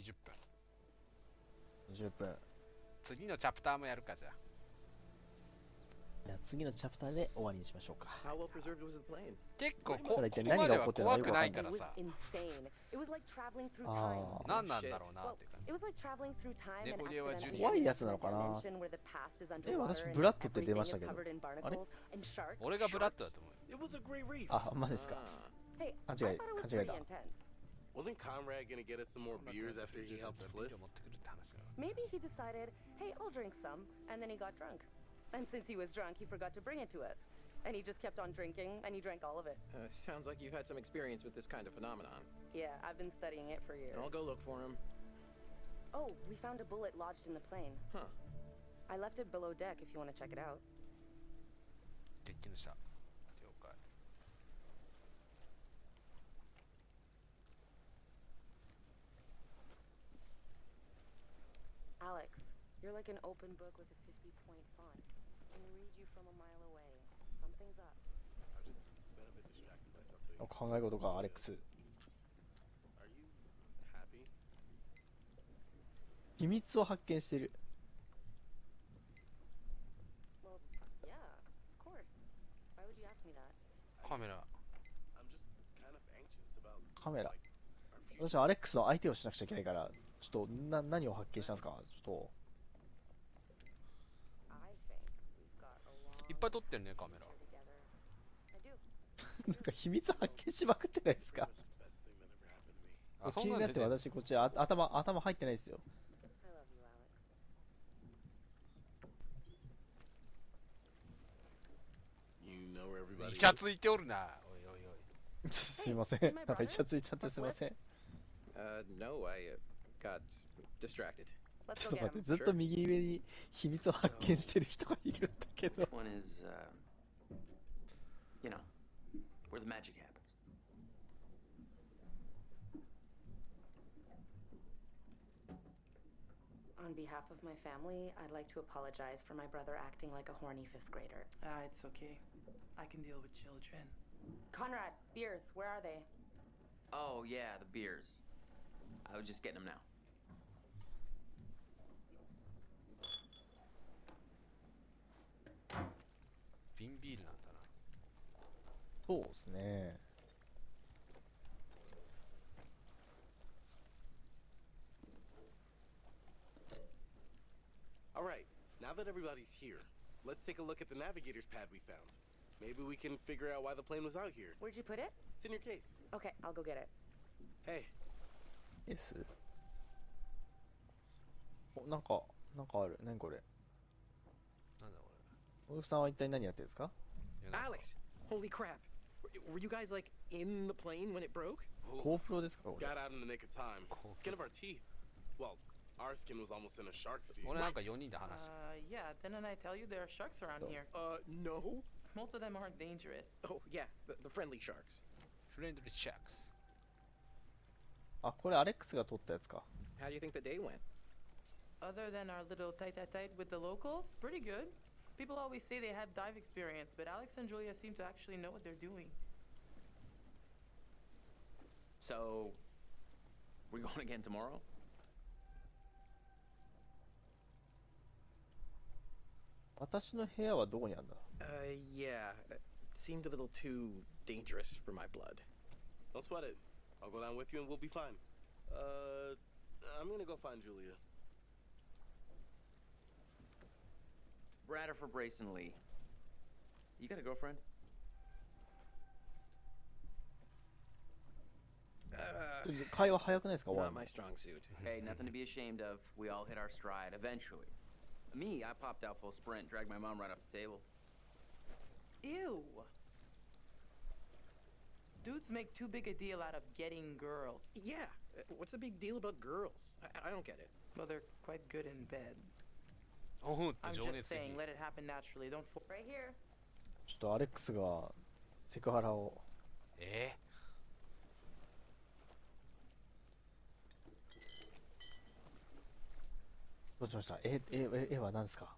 20分。20分。次のチャプターもやるか、じゃあ。じゃあ次のチャプターで終わりにしましょうか。結構ここまでは怖くないからさ。何なんだろうなって感じ。猫ゲはジュニア。怖いやつなのかな。私ブラッドって出ましたけど。あれ俺がブラッドだと思う。あ、マジですか。勘違いだ。Wasn't Conrad gonna get us some more beers after he helped Fliss? Maybe he decided, hey, I'll drink some, and then he got drunk. And since he was drunk, he forgot to bring it to us. And he just kept on drinking, and he drank all of it. Sounds like you've had some experience with this kind of phenomenon. Yeah, I've been studying it for years. I'll go look for him. Oh, we found a bullet lodged in the plane. Huh. I left it below deck if you want to check it out. Alex, you're like an open book with a 50-point font. I can read you from a mile away. Something's up. I've just been a bit distracted by something. 考え事か、アレックス。Are you happy? 秘密を発見してる。Well, yeah, of course. Why would you ask me that? カメラ。I'm just kind of anxious about カメラ。 our future. 私はアレックスの相手をしなくちゃいけないから、ちょっと何を発見したんですか。ちょっと。いっぱい撮ってるね、カメラ。なんか秘密発見しまくってないですか。気になって私こっち頭入ってないですよ。イチャついておるな。おいおいおい。すいません。なんかイチャついちゃってすいません。No, I got distracted. ちょっと待って、ずっと右上に秘密を発見してる人がいるんだけど。Which one is, you know, where the magic happens. On behalf of my family, I'd like to apologize for my brother acting like a horny fifth grader. It's okay. I can deal with children. Conrad, beers, where are they? Oh, yeah, the beers. I was just getting them now. 瓶ビールなんだな。そうですね。All right, now that everybody's here, let's take a look at the navigator's pad we found. Maybe we can figure out why the plane was out here. Where'd you put it? It's in your case. Okay, I'll go get it. Hey. です。お、なんかある。何これ。なんだこモルフさんは一体何やってるんですか。Alex, holy crap! Were you guys like in the plane when it broke? GoPro ですかこれ。 Got out in the nick of time. Skin of our teeth. Well, our skin was almost in a shark's teeth. 俺なんか4人で話して。Yeah, didn't I tell you there are sharks around here? No. Most of them aren't dangerous. Oh, yeah, the friendly sharks. Friendly sharks. あ、これアレックスが撮ったやつか。How do you think the day went? Other than our little tight with the locals, pretty good. People always say they have dive experience, but Alex and Julia seem to actually know what they're doing. So, we're going again tomorrow? 私の部屋はどこにあるんだ。Yeah, it seemed a little too dangerous for my blood. Don't sweat it. I'll go down with you and we'll be fine. I'm gonna go find Julia. Bradder for Brayson Lee. You got a girlfriend?会話早くないですか。 Not my strong suit. Hey, nothing to be ashamed of. We all hit our stride eventually. Me, I popped out full sprint, dragged my mom right off the table. Ew. Dudes make too big a deal out of getting girls. Yeah, what's the big deal about girls? I don't get it. Well, they're quite good in bed. I'm just saying, let it happen naturally. Don't Right here. ちょっとアレックスがセクハラを。どうしました。絵は何ですか。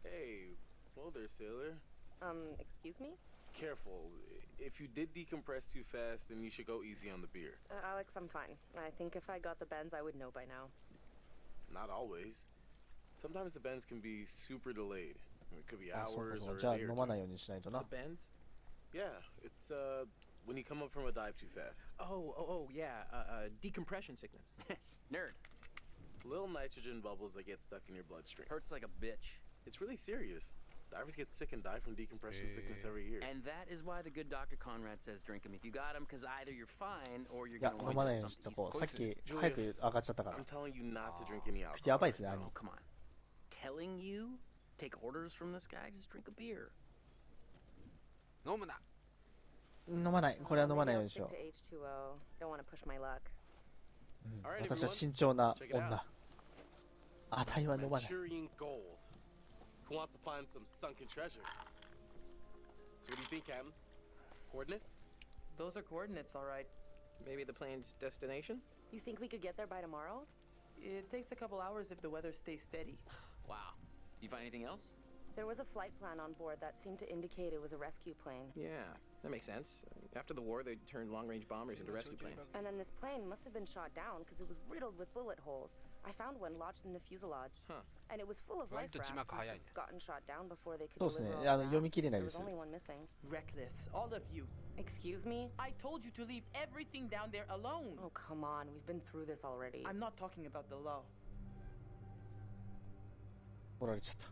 Hey, hello there, sailor. Excuse me? careful. If you did decompress too fast, then you should go easy on the beer. Alex, I'm fine. I think if I got the bends, I would know by now. Not always. Sometimes the bends can be super delayed. It could be あ、そうか hours そう or じゃあ a day 飲 or ま two. ないようにしないとな The。bends? Yeah, it's when you come up from a dive too fast. Oh, yeah. Decompression sickness. Nerd. Little nitrogen bubbles that get stuck in your bloodstream. Hurts like a bitch. It's really serious. Divers get sick and die from decompression sickness every year. And that is why the good Dr. Conrad says drink them if you got them, because either you're fine or you're いや gonna 飲 want まないよう to にし something. とこう。さっき Julia 早く上がっちゃったから I'm。telling you not to drink any や alcohol. ばいですね、兄。 Oh, come on. Telling you? Take orders from this guy? Just drink a beer. 飲むな。飲まない。これは飲まないよう Maybe にし I'll よ stick to H2O. Don't want to push my luck. う。うん Alright, 私は everyone. 慎重な Check it out. 女。あたいは飲まない。 Manchurian gold. Who wants to find some sunken treasure? So what do you think, Captain? Coordinates? Those are coordinates, all right. Maybe the plane's destination? You think we could get there by tomorrow? It takes a couple hours if the weather stays steady. Wow. Did you find anything else? There was a flight plan on board that seemed to indicate it was a rescue plane. Yeah, that makes sense. After the war, they turned long-range bombers into rescue planes. And then this plane must have been shot down because it was riddled with bullet holes. I found one lodged in the fuselage. Huh. And it was full of life割と字 rafts. 幕 Must 早い have ね。 gotten shot down before they could そうですね。 deliver いや all the 読み切れ rafts. ない There で was す。 only one missing. Reckless, all of you. Excuse me? I told you to leave everything down there alone. Oh, come on. We've been through this already. I'm not talking about the law. 取られちゃった。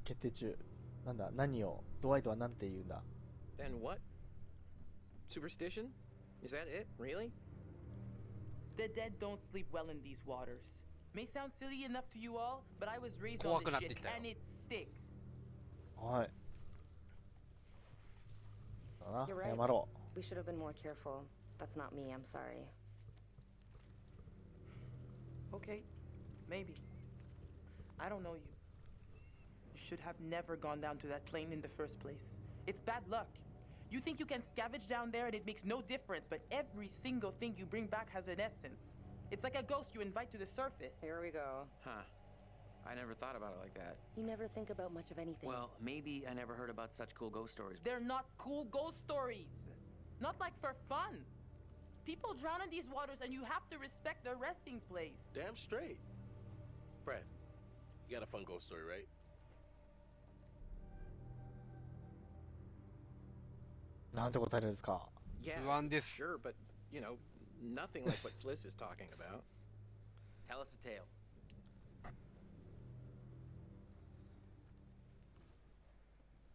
決定中。なんだ、何を、ドワイトは何て言うんだ。 Then what? Superstition? Is that it? Really? The dead don't sleep well in these waters. May sound silly enough to you all, but I was raised 怖 on くな this って shit きたよ。 and it sticks. はい。だな、 You're right. 謝ろ We should have been more careful. That's not me. I'm sorry. Okay, maybe. I don't know you. You should have never gone down to that plane in the first place. It's bad luck. You think you can scavenge down there and it makes no difference, but every single thing you bring back has an essence. It's like a ghost you invite to the surface. Here we go. Huh. I never thought about it like that. You never think about much of anything. Well, maybe I never heard about such cool ghost stories. They're not cool ghost stories. Not like for fun. People drown in these waters and you have to respect their resting place. Damn straight. Brad, you got a fun ghost story, right? う。なんて答えるんですか。 Yeah, 不安です。 sure, but, you know, nothing like what Fliss is talking about. Tell us a tale.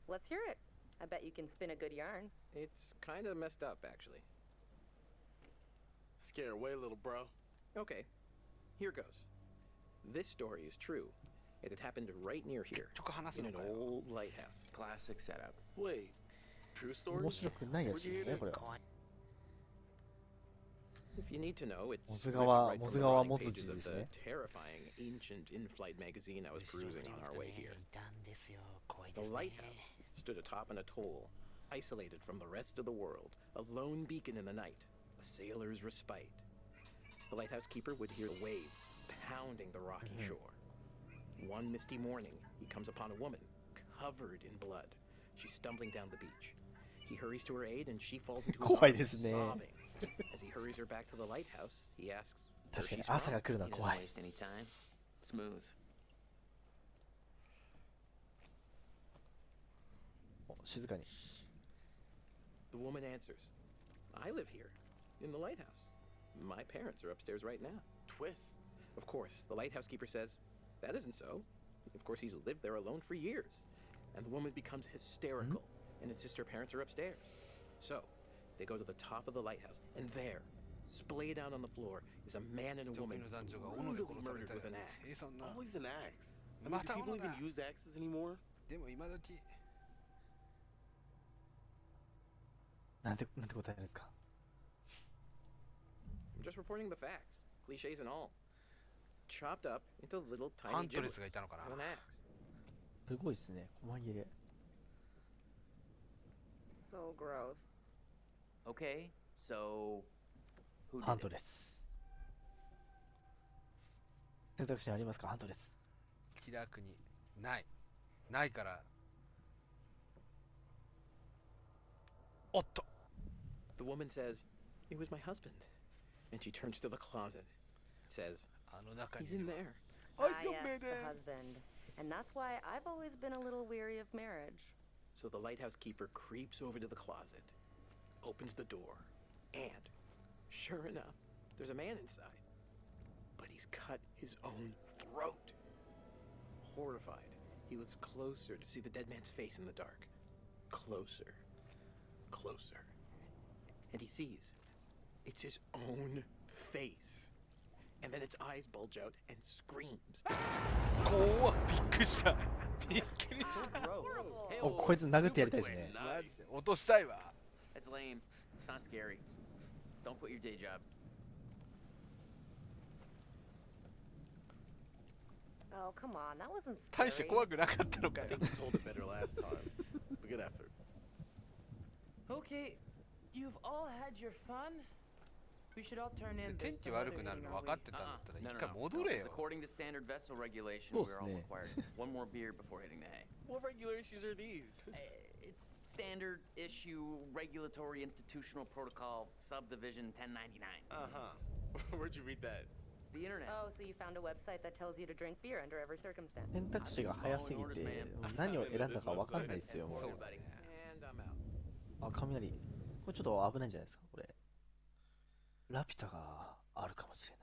Let's hear it. I bet you can spin a good yarn. It's kind of messed up, actually. Scare away, little bro. Okay, here goes. This story is true. It had happened right near here, ちょく話す in の an かよ。 old lighthouse. Classic setup. Wait, true story? 面白くないやつですね、これは。 If you need to know, it's モズ written 川、 right モ from ズ the 川 running モズ pages ジ of です the ね。 terrifying ancient in-flight magazine I was perusing on our way here. The lighthouse stood atop an atoll, isolated from the rest of the world, a lone beacon in the night, a sailor's respite. The lighthouse keeper would hear the waves pounding the rocky shore. One misty morning, he comes upon a woman covered in blood. She's stumbling down the beach. He hurries to her aid and she falls into his 怖い arms, ですね。 sobbing. As he hurries her back to the lighthouse, he asks where 確かに she's 朝 from. が来るのは He 怖 doesn't い。 waste any time. Smooth. お静かに。 The woman answers, I live here, in the lighthouse. My parents are upstairs right now. Twist. Of course, the lighthouse keeper says, that isn't so. Of course, he's lived there alone for years. And the woman becomes hysterical and insists her parents are upstairs. So, they go to the top of the lighthouse, and there, splayed out on the floor, is a man and a 女 woman の男女が斧で brutally 殺され murdered た with よ an ね。 axe. そんな。 Always an axe. I mean, ま do た people 斧 even だ。 use axes anymore? でも今時。なんて答えるんですか。 I'm just reporting the facts, cliches and all. Chopped up into little ハ tiny ントレス giblets がいたのかな。 with an axe. すごいですね。細切れ。 So gross. Okay, so who ハン did ト it? レス。選択肢ありますか、ハントレス。気楽にない。ないからおっと。 The woman says, "It was my husband." And she turns to the closet. Says, あの中 "He's に in there." Ah, yes, the husband. And that's why I've always been a little weary of marriage. So the lighthouse keeper creeps over to the closet, opens the door, and sure enough, there's a man inside. But he's cut his own throat. Horrified, he looks closer to see the dead man's face in the dark. Closer, closer. And he sees it's his own face. And then its eyes bulge out and screams. 怖っ、びっくりした。びっくりした。お、こいつ殴ってやりたいですね。マジで落としたいわ。 It's lame. It's not scary. Don't quit your day job. Oh, come on, that wasn't 大して scary. 怖くなかったのか I よ think。we told it better last time. But good effort. Okay, you've all had your fun. We should all turn in. 天 There's 気 some 悪 other くなる eating の our 分かっ way. てたんだったら No, 一 no, 回 no. 戻れ It's よ。 according to standard vessel regulation, Well, we're all snake. required one more beer before hitting the hay. What regulations are these? It's standard issue regulatory institutional protocol subdivision 1099. Uh-huh. Where'd you read that? The internet. Oh, so you found a website that tells you to drink beer under every circumstance. 選択肢が早すぎて、何を選んだか分かんないですよ、もう。 And I'm out. あ、雷。これちょっと危ないんじゃないですか、これ。ラピュタがあるかもしれない。